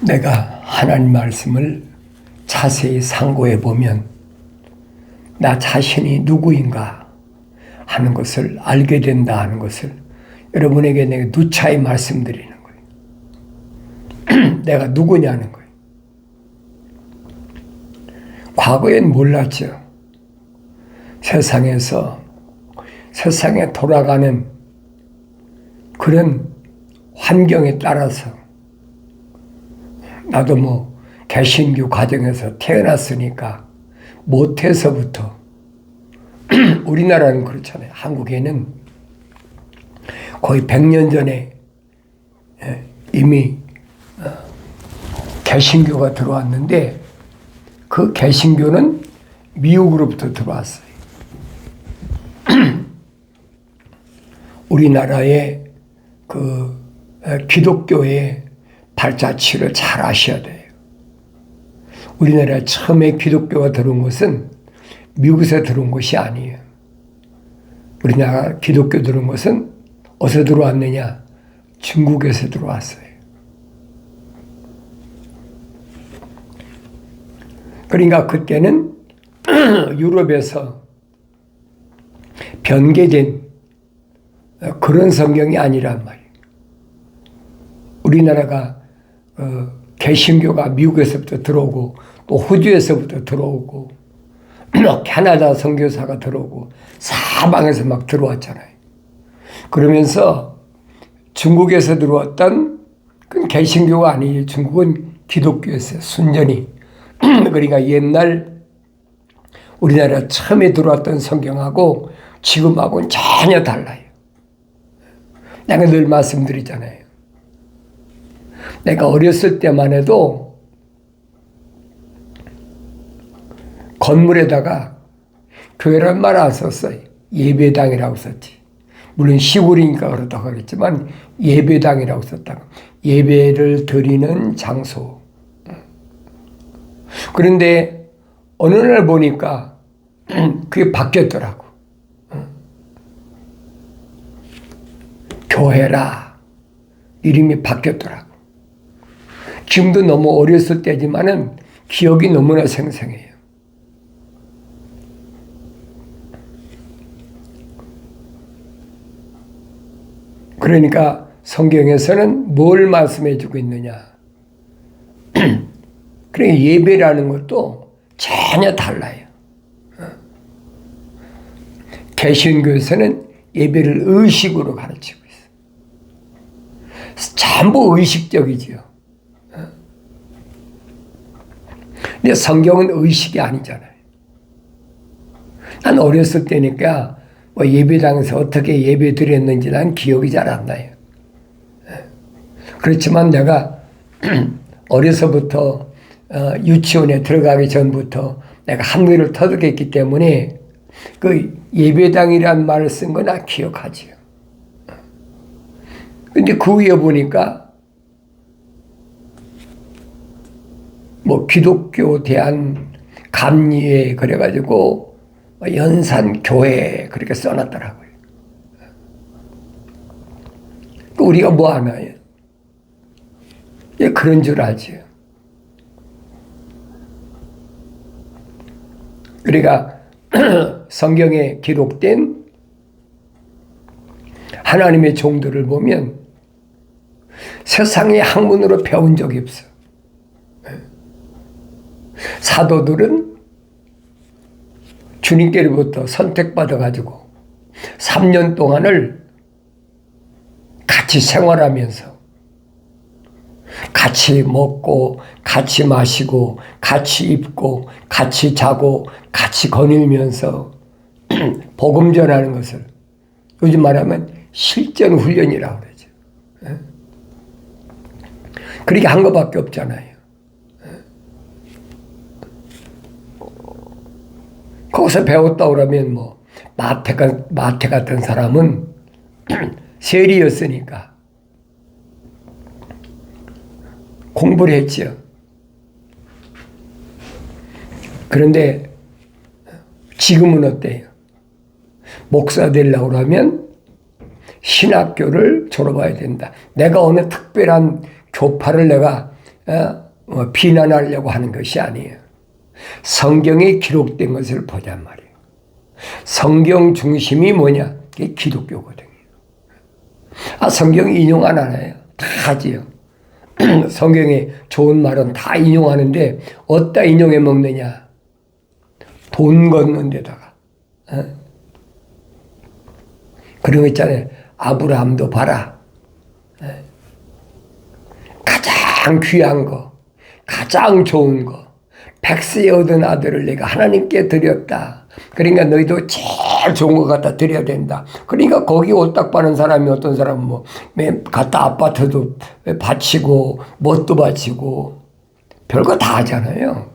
내가 하나님 말씀을 자세히 상고해 보면 나 자신이 누구인가 하는 것을 알게 된다 하는 것을 여러분에게 내가 누차히 말씀드리는 거예요. 내가 누구냐는 거예요. 과거엔 몰랐죠. 세상에 돌아가는 그런 환경에 따라서 나도 뭐 개신교 가정에서 태어났으니까 모태서부터 우리나라는 그렇잖아요. 한국에는 거의 100년 전에 이미 개신교가 들어왔는데 그 개신교는 미국으로부터 들어왔어요. 우리나라의 그 기독교의 발자취를 잘 아셔야 돼요. 우리나라에 처음에 기독교가 들어온 것은 미국에서 들어온 것이 아니에요. 우리나라 기독교 들어온 것은 어디서 들어왔느냐? 중국에서 들어왔어요. 그러니까 그때는 유럽에서 변개된 그런 성경이 아니란 말이에요. 우리나라가 개신교가 미국에서부터 들어오고 또 호주에서부터 들어오고 캐나다 선교사가 들어오고 사방에서 막 들어왔잖아요. 그러면서 중국에서 들어왔던 그 개신교가 아니에요. 중국은 기독교였어요. 순전히. 그러니까 옛날 우리나라 처음에 들어왔던 성경하고 지금하고는 전혀 달라요. 내가 늘 말씀드리잖아요. 내가 어렸을 때만 해도 건물에다가 교회란 말 안 썼어요. 예배당이라고 썼지. 물론 시골이니까 그렇다고 하겠지만 예배당이라고 썼다고. 예배를 드리는 장소. 그런데 어느 날 보니까 그게 바뀌었더라고. 교회라 이름이 바뀌었더라고. 지금도 너무 어렸을 때지만은 기억이 너무나 생생해요. 그러니까 성경에서는 뭘 말씀해주고 있느냐. 그러니까 예배라는 것도 전혀 달라요. 개신교에서는 예배를 의식으로 가르치고 있어요. 전부 의식적이지요. 근데 성경은 의식이 아니잖아요. 난 어렸을 때니까 뭐 예배당에서 어떻게 예배 드렸는지 난 기억이 잘 안 나요. 그렇지만 내가 어려서부터 유치원에 들어가기 전부터 내가 한글을 터득했기 때문에 그 예배당이란 말을 쓴 거 나 기억하지요. 근데 그 위에 보니까 뭐 기독교 대한 감리회 그래가지고 연산교회 그렇게 써놨더라고요. 우리가 뭐 하나요? 예, 그런 줄 알지요. 그러니까 성경에 기록된 하나님의 종들을 보면 세상의 학문으로 배운 적이 없어. 사도들은 주님께로부터 선택받아가지고 3년 동안을 같이 생활하면서 같이 먹고 같이 마시고 같이 입고 같이 자고 같이 거닐면서 복음 전하는 것을 요즘 말하면 실전 훈련이라고 그러죠. 그렇게 한 것밖에 없잖아요. 거기서 배웠다 그러면 뭐 마태 같은 사람은 세리였으니까 공부를 했죠. 그런데 지금은 어때요? 목사 되려고 그러면 신학교를 졸업해야 된다. 내가 어느 특별한 교파를 내가 비난하려고 하는 것이 아니에요. 성경에 기록된 것을 보잔 말이에요. 성경 중심이 뭐냐? 그게 기독교거든요. 성경 인용 안 하나요? 다 하지요. 성경에 좋은 말은 다 인용하는데 어디다 인용해 먹느냐? 돈 걷는 데다가. 그런 거 있잖아요. 아브라함도 봐라. 가장 귀한 거, 가장 좋은 거, 백세에 얻은 아들을 내가 하나님께 드렸다. 그러니까 너희도 제일 좋은 거 갖다 드려야 된다. 그러니까 거기 옷딱 파는 사람이 어떤 사람은 뭐 갖다 아파트도 바치고 뭣도 바치고 별거 다 하잖아요.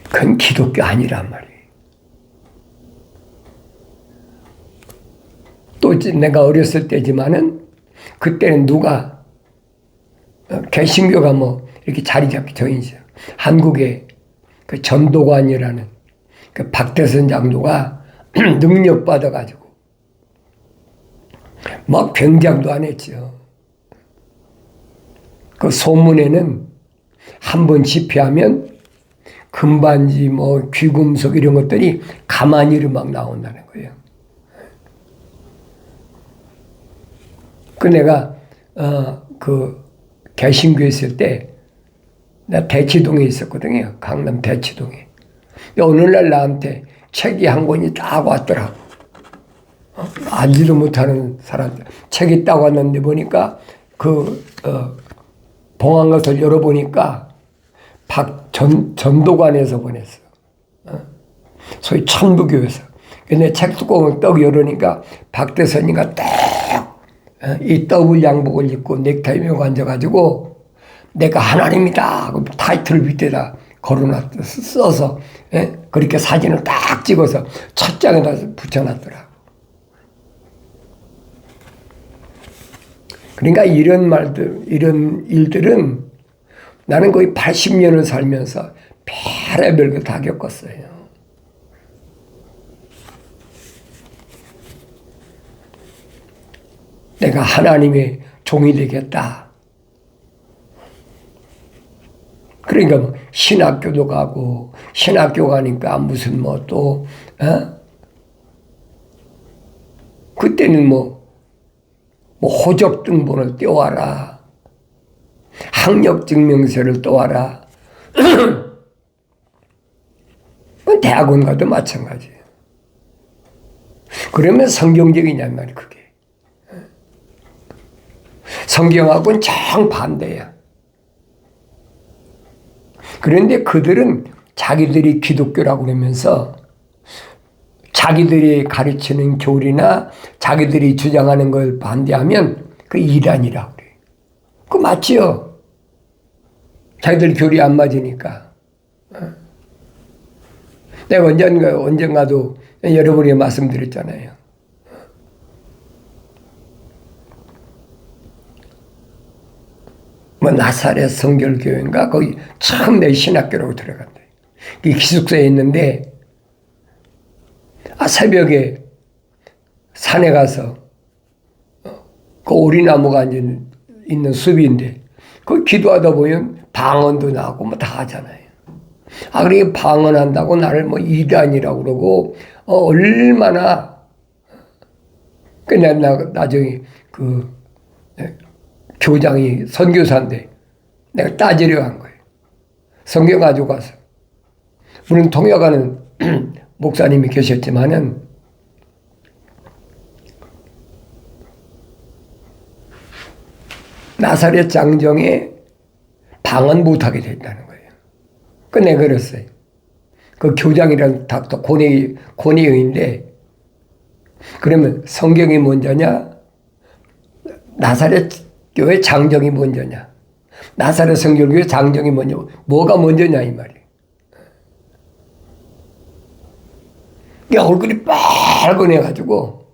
그건 기독교 아니란 말이에요. 또 내가 어렸을 때지만은 그때는 누가 개신교가 뭐 이렇게 자리 잡기 전이죠. 한국에 그 전도관이라는 그 박대선 장로가 능력 받아가지고 막 굉장도 안 했죠. 그 소문에는 한 번 집회하면 금반지 뭐 귀금속 이런 것들이 가만히로 막 나온다는 거예요. 그 내가 그 개신교에 있을 때 나 대치동에 있었거든요. 강남 대치동에. 오늘날 나한테 책이 한 권이 딱 왔더라고. 알지도 못하는 사람들. 책이 딱 왔는데 보니까 봉한 것을 열어보니까 전도관에서 보냈어. 소위 천부교에서. 근데 책 뚜껑을 떡 열으니까 박대선이가 딱 이 더블 양복을 입고 넥타이 메고 앉아가지고 내가 하나님이다. 타이틀 밑에다 걸어놨, 써서, 그렇게 사진을 딱 찍어서 첫 장에다 붙여놨더라고. 그러니까 이런 말들, 이런 일들은 나는 거의 80년을 살면서 별의별 거 다 겪었어요. 내가 하나님의 종이 되겠다. 그러니까 뭐 신학교도 가고 신학교 가니까 무슨 뭐 또 그때는 뭐 호적 등본을 떼와라, 학력 증명서를 떼와라. 대학원 가도 마찬가지예요. 그러면 성경적이냔 말이야 그게. 성경하고는 정반대야. 그런데 그들은 자기들이 기독교라고 그러면서 자기들이 가르치는 교리나 자기들이 주장하는 걸 반대하면 그 이단이라고 그래요. 그거 맞지요? 자기들 교리 안 맞으니까. 내가 언젠가도 여러분이 말씀드렸잖아요. 뭐 나사렛 성결교회인가 거기 처음 내 신학교라고 들어간대. 기숙사에 있는데 새벽에 산에 가서 그 오리나무가 있는 숲인데 그 기도하다 보면 방언도 나고 뭐 다 하잖아요. 그러니까 방언한다고 나를 뭐 이단이라고 그러고 얼마나 그냥 나중에 교장이 선교사인데 내가 따지려 한 거예요. 성경 가지고 가서. 물론 통역하는 목사님이 계셨지만은 나사렛 장정에 방언 못하게 됐다는 거예요. 그 내가 그랬어요. 그 교장이란 닥터 고뇌인데 그러면 성경이 먼저냐? 나사렛 교회 장정이 먼저냐? 나사렛 성결교회 장정이 먼저, 뭐가 먼저냐 이 말이에요. 얼굴이 빨개져가지고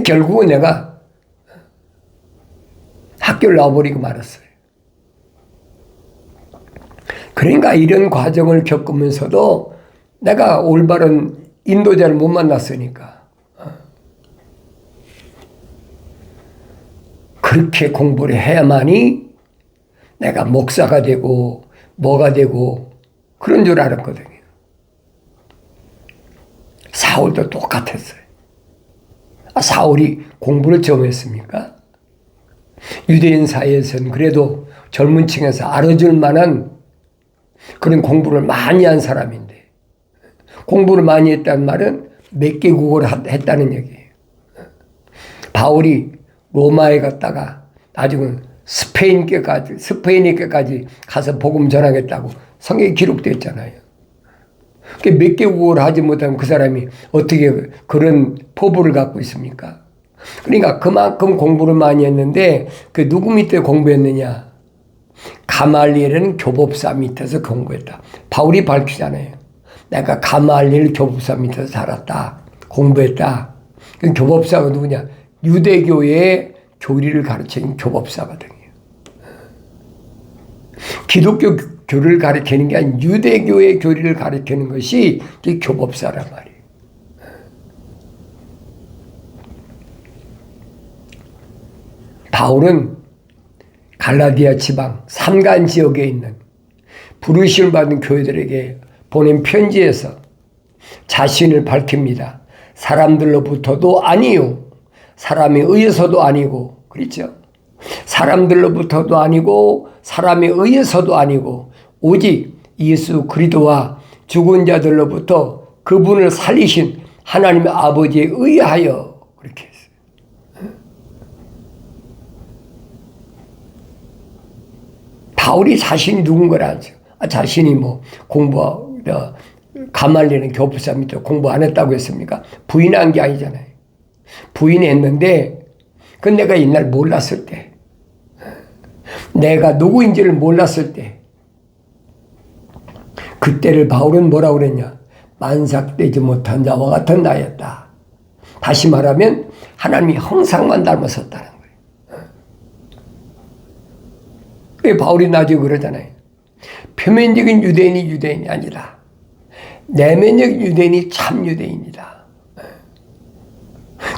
결국은 내가 학교를 나와버리고 말았어요. 그러니까 이런 과정을 겪으면서도 내가 올바른 인도자를 못 만났으니까 그렇게 공부를 해야만이 내가 목사가 되고 뭐가 되고 그런 줄 알았거든요. 사울도 똑같았어요. 사울이 공부를 처음 했습니까? 유대인 사이에서는 그래도 젊은 층에서 알아줄 만한 그런 공부를 많이 한 사람인데, 공부를 많이 했다는 말은 몇 개국어를 했다는 얘기예요. 바울이 로마에 갔다가 나중은 스페인에까지 가서 복음 전하겠다고 성경에 기록되어 있잖아요. 몇 개국어를 하지 못하면 그 사람이 어떻게 그런 포부를 갖고 있습니까? 그러니까 그만큼 공부를 많이 했는데 그 누구 밑에 공부했느냐? 가말리엘은 교법사 밑에서 공부했다. 바울이 밝히잖아요. 내가 가말리엘 교법사 밑에서 살았다. 공부했다. 그 교법사가 누구냐? 유대교의 교리를 가르치는 교법사거든요. 기독교 교리를 가르치는 게 아닌 유대교의 교리를 가르치는 것이 교법사란 말이에요. 바울은 갈라디아 지방 산간 지역에 있는 부르심을 받은 교회들에게 보낸 편지에서 자신을 밝힙니다. 사람들로부터도 아니요, 사람에 의해서도 아니고, 그렇죠? 사람들로부터도 아니고 사람에 의해서도 아니고 오직 예수 그리스도와 죽은 자들로부터 그분을 살리신 하나님의 아버지에 의하여 그렇게 했어요. 바울이 자신이 누군 걸 알죠. 자신이 뭐 가말리엘은 교법사 밑에 공부 안 했다고 했습니까? 부인한 게 아니잖아요. 부인했는데 그건 내가 옛날 몰랐을 때, 내가 누구인지를 몰랐을 때, 그때를 바울은 뭐라고 그랬냐? 만삭되지 못한 자와 같은 나였다. 다시 말하면 하나님이 형상만 닮았었다는 거예요. 바울이 나중에 그러잖아요. 표면적인 유대인이 유대인이 아니라 내면적 유대인이 참 유대인이다.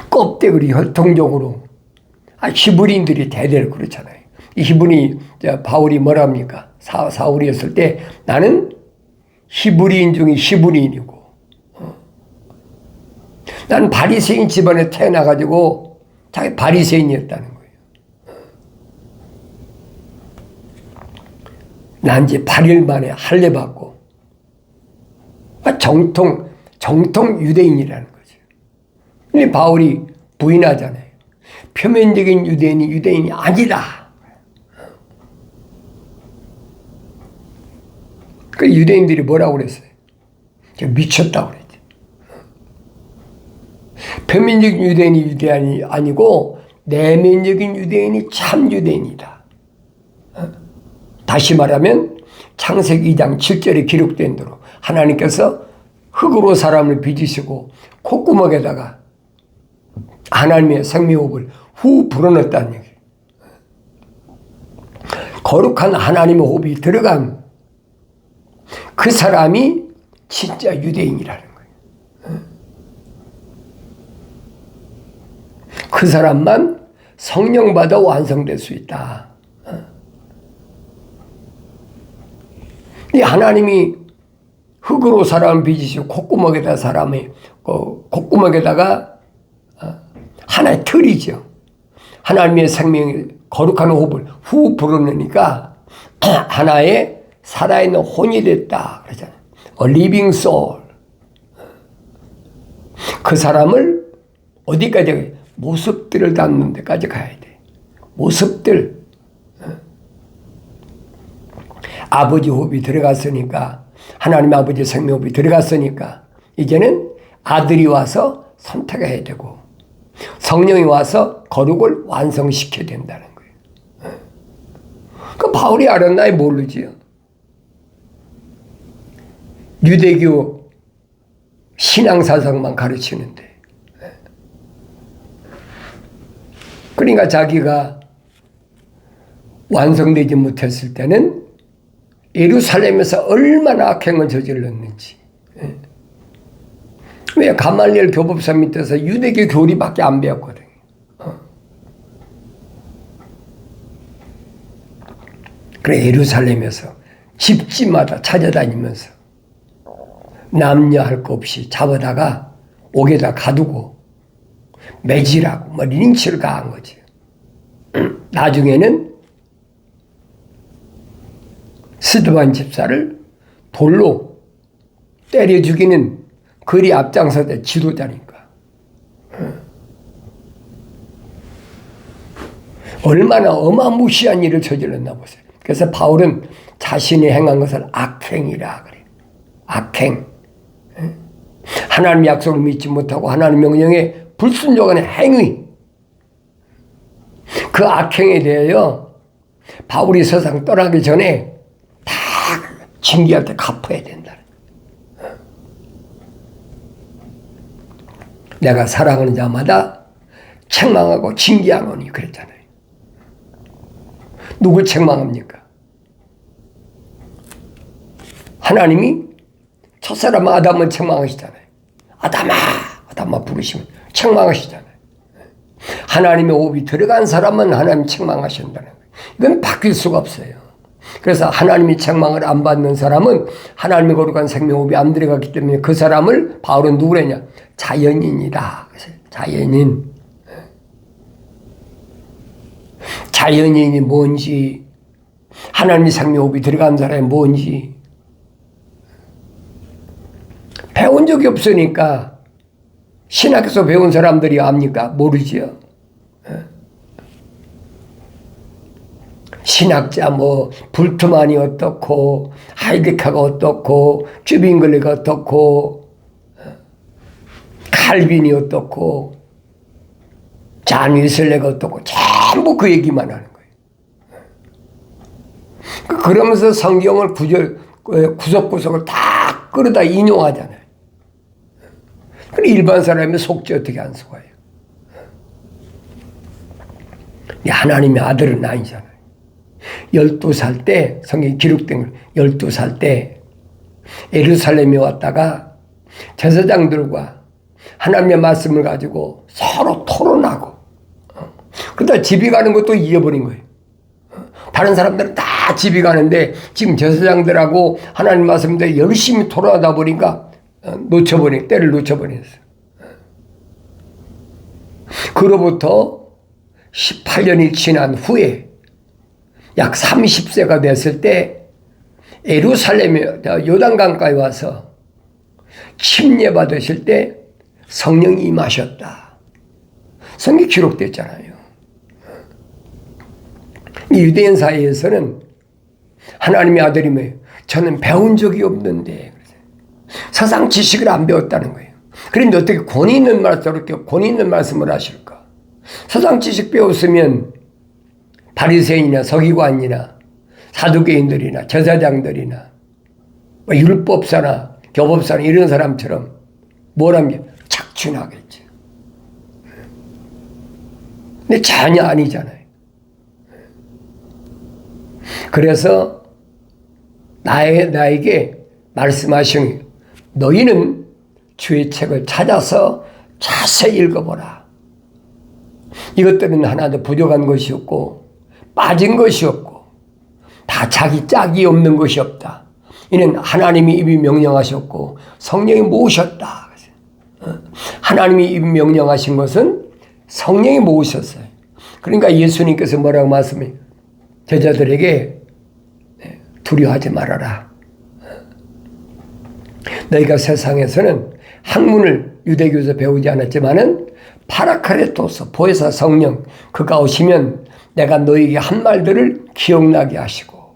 껍데기 혈통적으로 히브리인들이 대대로 그렇잖아요. 이 히브리 바울이 뭐라 합니까? 사울이었을 때 나는 히브리인 중에 히브리인이고, 나는 바리새인 집안에 태어나가지고 자기 바리새인이었다는 거예요. 난 이제 8일 만에 할례 받고 정통 유대인이라는 거죠. 근데 바울이 부인하잖아요. 표면적인 유대인이 유대인이 아니다. 그 유대인들이 뭐라고 그랬어요? 미쳤다고 그랬죠. 표면적인 유대인이 유대인이 아니고 내면적인 유대인이 참 유대인이다. 다시 말하면 창세기 2장 7절에 기록된 대로 하나님께서 흙으로 사람을 빚으시고 콧구멍에다가 하나님의 생명호흡을 후 불어넣었다는 얘기예요. 거룩한 하나님의 호흡이 들어간 그 사람이 진짜 유대인이라는 거예요. 그 사람만 성령 받아 완성될 수 있다. 이 하나님이 흙으로 사람을 빚으시고 콧구멍에다 콧구멍에다가 하나의 틀이죠. 하나님의 생명이 거룩한 호흡을 후 불어넣으니까 하나의 살아있는 혼이 됐다 그러잖아요. A living soul. 그 사람을 어디까지 모습들을 닮는 데까지 가야 돼. 모습들. 아버지 호흡이 들어갔으니까, 하나님 아버지 생명호흡이 들어갔으니까 이제는 아들이 와서 선택해야 되고 성령이 와서 거룩을 완성시켜야 된다는 거예요. 그 바울이 알았나요? 모르지요. 유대교 신앙사상만 가르치는데. 그러니까 자기가 완성되지 못했을 때는 예루살렘에서 얼마나 악행을 저질렀는지. 왜 가말리엘 교법사 밑에서 유대교 교리밖에 안 배웠거든요. 그래 예루살렘에서 집집마다 찾아다니면서 남녀 할 거 없이 잡아다가 옥에다 가두고 매질하고 뭐 린치를 가한 거지. 나중에는 스드반 집사를 돌로 때려 죽이는 그리 앞장서던 지도자니까. 얼마나 어마무시한 일을 저질렀나 보세요. 그래서 바울은 자신이 행한 것을 악행이라 그래요. 악행. 하나님 약속을 믿지 못하고 하나님 명령에 불순종하는 행위. 그 악행에 대하여 바울이 세상 떠나기 전에 다 징계할 때 갚아야 된다. 내가 사랑하는 자마다 책망하고 징계하노니 그랬잖아요. 누구 책망합니까? 하나님이 첫사람 아담은 책망하시잖아요. 아담아 부르시면 책망하시잖아요. 하나님의 호흡이 들어간 사람은 하나님 책망하신다는 거예요. 이건 바뀔 수가 없어요. 그래서 하나님이 책망을 안 받는 사람은 하나님의 거룩한 생명호흡이 안 들어갔기 때문에 그 사람을 바울은 누구래냐? 자연인이다. 자연인. 자연인이 뭔지, 하나님의 생명호흡이 들어간 사람이 뭔지 배운 적이 없으니까 신학에서 배운 사람들이 압니까? 모르지요. 신학자 불트만이 어떻고 하이데카가 어떻고 큐빙글레가 어떻고 칼빈이 어떻고 잔 위슬레가 어떻고 전부 그 얘기만 하는 거예요. 그러면서 성경을 구석구석을 다 끌어다 인용하잖아요. 그럼 일반 사람이 속지 어떻게 안 속아요? 하나님의 아들은 아니잖아요. 12살 때 성경에 기록된 걸 12살 때 예루살렘에 왔다가 제사장들과 하나님의 말씀을 가지고 서로 토론하고 그러다 집에 가는 것도 잃어버린 거예요. 다른 사람들은 다 집에 가는데 지금 제사장들하고 하나님 말씀대 열심히 토론하다 보니까 때를 놓쳐버렸어요. 그로부터 18년이 지난 후에 약 30세가 됐을 때 예루살렘에 요단강가에 와서 침례 받으실 때 성령이 임하셨다. 성경이 기록됐잖아요. 유대인 사이에서는 하나님의 아들이며 저는 배운 적이 없는데 세상 지식을 안 배웠다는 거예요. 그런데 어떻게 권위 있는 말씀을 하실까? 세상 지식 배웠으면 바리새인이나 서기관이나 사두개인들이나 제사장들이나 율법사나 교법사나 이런 사람처럼 뭐라면 착춘하겠지. 근데 전혀 아니잖아요. 그래서 나에게 말씀하신 너희는 주의 책을 찾아서 자세히 읽어보라. 이것들은 하나도 부족한 것이 없고 빠진 것이 없고 다 자기 짝이 없는 것이 없다. 이는 하나님이 입이 명령하셨고 성령이 모으셨다. 하나님이 입이 명령하신 것은 성령이 모으셨어요. 그러니까 예수님께서 뭐라고 말씀해요? 제자들에게 두려워하지 말아라. 너희가 세상에서는 학문을 유대교에서 배우지 않았지만은 파라카레토스 보혜사 성령 그가 오시면 내가 너희에게 한 말들을 기억나게 하시고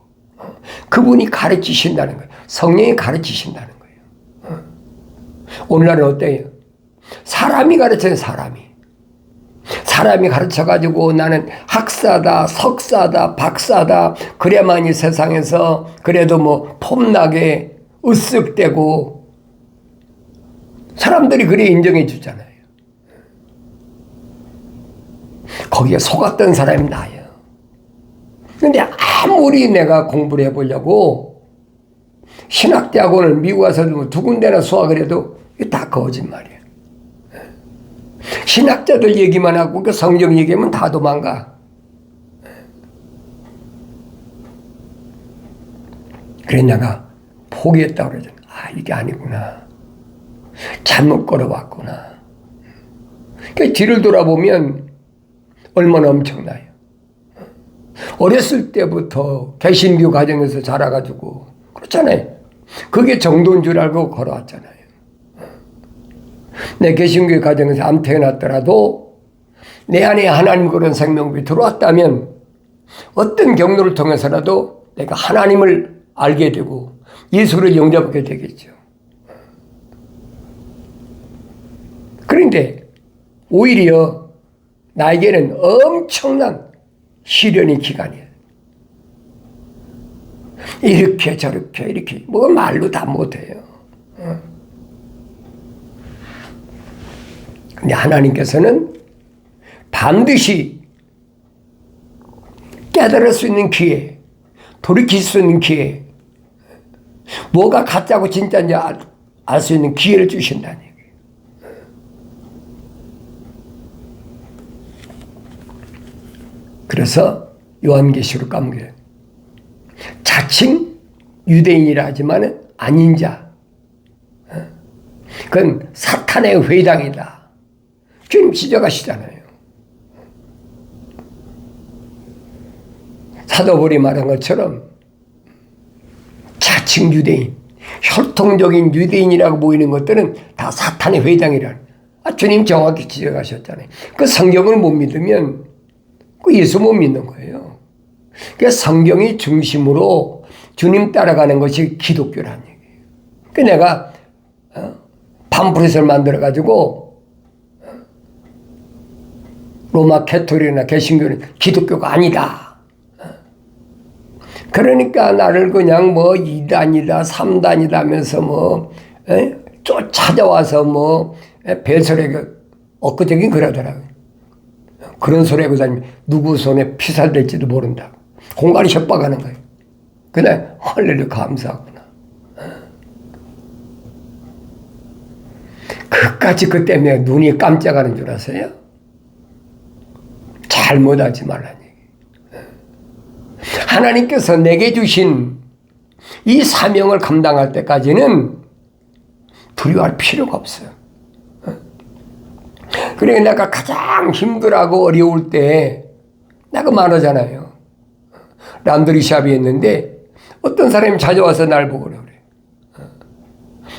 그분이 가르치신다는 거예요. 성령이 가르치신다는 거예요. 오늘날은 어때요? 사람이 가르쳐요. 사람이 가르쳐가지고 나는 학사다, 석사다, 박사다 그래야만이 세상에서 그래도 폼나게 으쓱대고 사람들이 그래 인정해 주잖아요. 거기에 속았던 사람이 나예요. 근데 아무리 내가 공부를 해보려고 신학대학원을 미국 와서 두 군데나 수학을 해도 이게 다 거짓말이에요. 신학자들 얘기만 하고 그 성경 얘기하면 다 도망가. 그래 내가 포기했다고 그러잖아. 아, 이게 아니구나. 잘못 걸어왔구나. 그 뒤를 돌아보면 얼마나 엄청나요. 어렸을 때부터 개신교 가정에서 자라가지고 그렇잖아요. 그게 정도인 줄 알고 걸어왔잖아요. 내 개신교 가정에서 안 태어났더라도 내 안에 하나님 그런 생명이 들어왔다면 어떤 경로를 통해서라도 내가 하나님을 알게 되고 예수를 영접하게 되겠죠. 그런데 오히려 나에게는 엄청난 시련의 기간이에요. 이렇게 저렇게 이렇게 뭐 말로 다 못해요. 근데 하나님께서는 반드시 깨달을 수 있는 기회, 돌이킬 수 있는 기회, 뭐가 가짜고 진짜인지 알 수 있는 기회를 주신다는 얘기예요. 그래서 요한계시록 가면 자칭 유대인이라 하지만 아닌 자, 그건 사탄의 회당이다. 주님 지적하시잖아요. 사도 바울이 말한 것처럼 자칭 유대인, 혈통적인 유대인이라고 보이는 것들은 다 사탄의 회당이라는, 주님 정확히 지적하셨잖아요. 그 성경을 못 믿으면 그 예수 못 믿는 거예요. 그러니까 성경이 중심으로 주님 따라가는 것이 기독교라는 얘기예요. 그러니까 내가 팜플렛을 만들어가지고 로마 캐토릭이나 개신교는 기독교가 아니다. 그러니까 나를 그냥 뭐 2단이다 3단이다 하면서 뭐 쫓아와서 뭐 배설하게 엊그저긴 그러더라고요. 그런 소리 하고 다니면 누구 손에 피살될지도 모른다. 공갈이 협박하는 거예요. 그날 할렐루야 감사하구나. 그까지 그 때문에 눈이 깜짝하는 줄 아세요? 잘못하지 말라는 얘기. 하나님께서 내게 주신 이 사명을 감당할 때까지는 두려워할 필요가 없어요. 그래 내가 가장 힘들하고 어려울 때 내가 말하잖아요. 람드리샵이 했는데 어떤 사람이 찾아와서 날 보고 그래.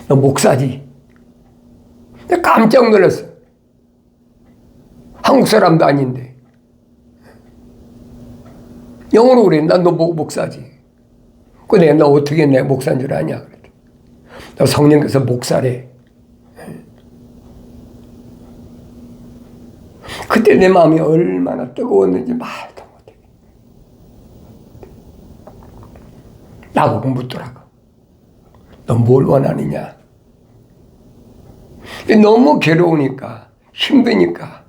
너 목사지? 내가 깜짝 놀랐어. 한국 사람도 아닌데. 영어로 그래. 난 너 목사지. 근데 너 어떻게 내 목사인 줄 아냐? 그랬더니 너 성령께서 목사래. 그때 내 마음이 얼마나 뜨거웠는지 말도 못해. 나보고 묻더라고. 너 뭘 원하느냐? 너무 괴로우니까, 힘드니까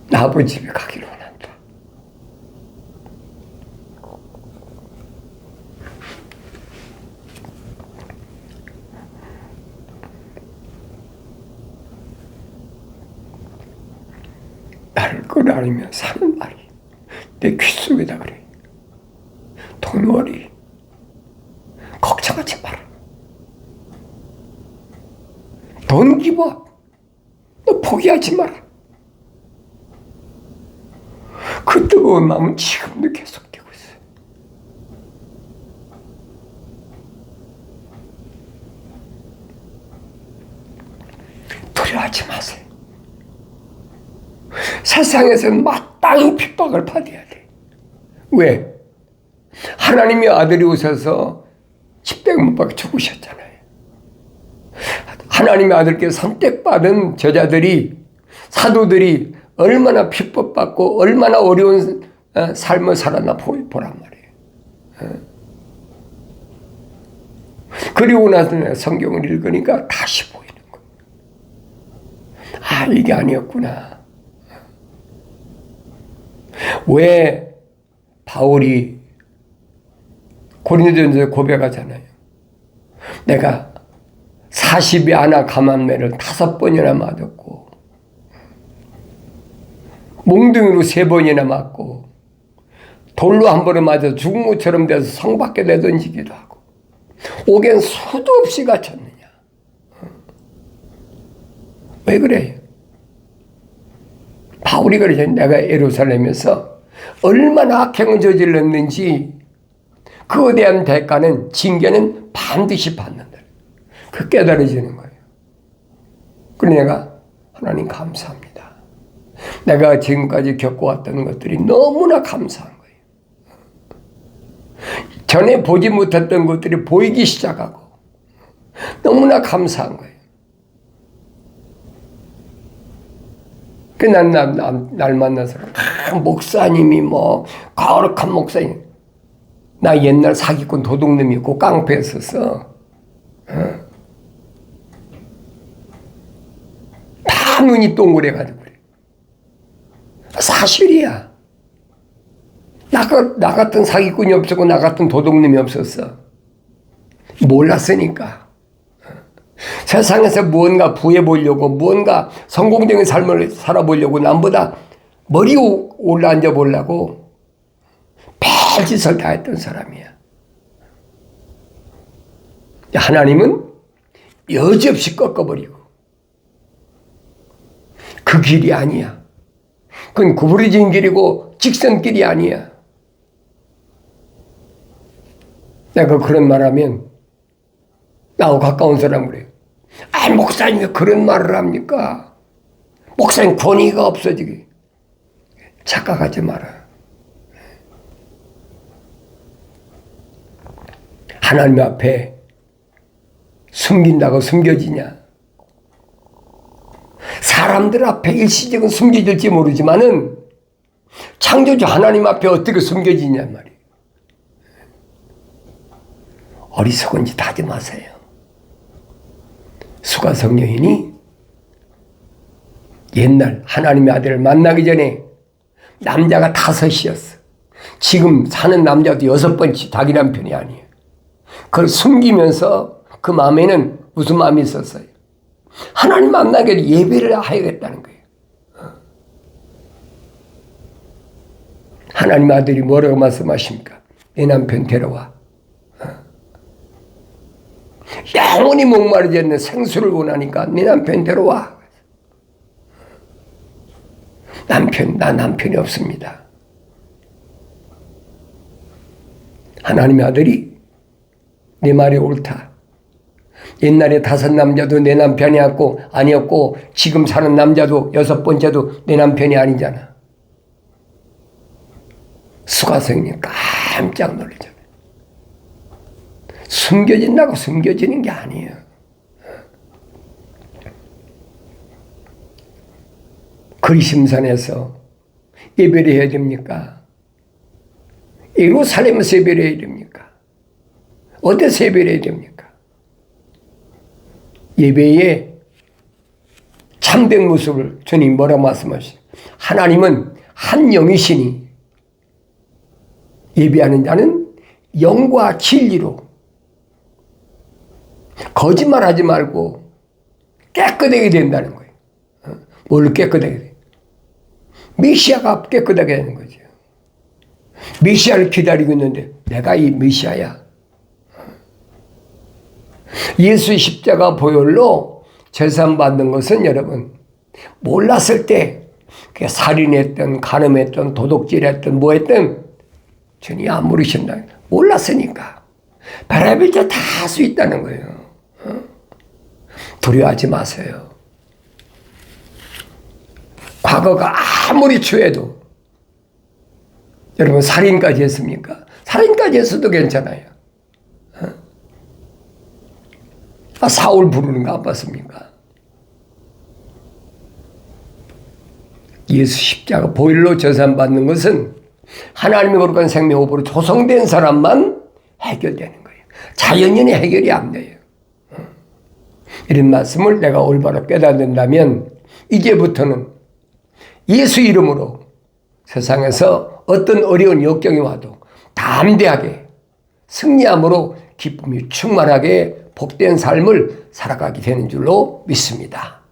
나 아버지 집에 가기를 원한다. 나를 끌어안으며 사는 말이 내 귓속에다 그래. 돈벌이 걱정하지 마라. 돈 기버 너 포기하지 마라. 그 뜨거운 마음은 지금도 계속되고 있어요. 두려워하지 마세요. 세상에서는 마땅히 핍박을 받아야 돼. 왜? 하나님의 아들이 오셔서 십자가 못 박혀 죽으셨잖아요. 하나님의 아들께 선택받은 저자들이, 사도들이 얼마나 핍박받고 얼마나 어려운 삶을 살았나 보란 말이에요. 그리고 나서 성경을 읽으니까 다시 보이는 거예요. 아, 이게 아니었구나. 왜 바울이 고린도전서에 고백하잖아요. 내가 40이 하나 감한매를 5번이나 맞았고 몽둥이로 3번이나 맞고 돌로 한 번에 맞아 죽은 것처럼 돼서 성 밖에 내던지기도 하고, 옥엔 수도 없이 갇혔느냐. 왜 그래요? 바울이 그러죠. 내가 예루살렘에서 얼마나 악행을 저질렀는지 그에 대한 대가는, 징계는 반드시 받는다. 그 깨달아지는 거예요. 그래서 내가 하나님 감사합니다. 내가 지금까지 겪어왔던 것들이 너무나 감사한 거예요. 전에 보지 못했던 것들이 보이기 시작하고 너무나 감사한 거예요. 그 날 만나서 목사님이 뭐 거룩한 목사님, 나 옛날 사기꾼 도둑놈이었고 깡패였었어. 다 눈이 동그래가지고 그래. 사실이야. 나 같은 사기꾼이 없었고 나 같은 도둑놈이 없었어. 몰랐으니까. 세상에서 무언가 부해보려고, 무언가 성공적인 삶을 살아보려고, 남보다 머리 올라앉아 보려고 별짓을 다 했던 사람이야. 하나님은 여지없이 꺾어버리고, 그 길이 아니야. 그건 구부러진 길이고 직선길이 아니야. 내가 그런 말하면 나하고 가까운 사람 그래요. 목사님이 그런 말을 합니까? 목사님 권위가 없어지게. 착각하지 마라. 하나님 앞에 숨긴다고 숨겨지냐? 사람들 앞에 일시적은 숨겨질지 모르지만은 창조주 하나님 앞에 어떻게 숨겨지냐 말이에요. 어리석은 짓 하지 마세요. 수가성 여인이 옛날 하나님의 아들을 만나기 전에 남자가 5이었어. 지금 사는 남자도 6번째 자기 남편이 아니에요. 그걸 숨기면서 그 마음에는 무슨 마음이 있었어요? 하나님 만나기 전에 예배를 해야겠다는 거예요. 하나님의 아들이 뭐라고 말씀하십니까? 내 남편 데려와. 영원히 목마르지 않는 생수를 원하니까 내 남편 데려와. 나 남편이 없습니다. 하나님의 아들이 내 말이 옳다. 옛날에 5 남자도 내 남편이 아니었고 지금 사는 남자도 6번째도 내 남편이 아니잖아. 수가성님 깜짝 놀라잖아요. 숨겨진다고 숨겨지는 게 아니에요. 그리심산에서 예배를 해야 됩니까? 예루살렘에서 예배를 해야 됩니까? 어디서 예배를 해야 됩니까? 예배의 참된 모습을 주님 뭐라고 말씀하시죠? 하나님은 한 영이시니 예배하는 자는 영과 진리로 거짓말하지 말고 깨끗하게 된다는 거예요. 뭘 깨끗하게 돼? 메시아가 깨끗하게 되는 거죠. 메시아를 기다리고 있는데 내가 이 메시아야. 예수의 십자가 보혈로 제사받는 것은 여러분 몰랐을 때 살인했던 간음했던 도둑질했던 뭐했던 주님이 안 모르신다. 몰랐으니까 별의별 다 할 수 있다는 거예요. 두려워하지 마세요. 과거가 아무리 추해도 여러분 살인까지 했습니까? 살인까지 했어도 괜찮아요. 사울 부르는 거 안 봤습니까? 예수 십자가 보혈로 제사받는 것은 하나님의 거룩한 생명호흡으로 조성된 사람만 해결되는 거예요. 자연인의 해결이 안 돼요. 이런 말씀을 내가 올바로 깨닫는다면 이제부터는 예수 이름으로 세상에서 어떤 어려운 역경이 와도 담대하게 승리함으로 기쁨이 충만하게 복된 삶을 살아가게 되는 줄로 믿습니다.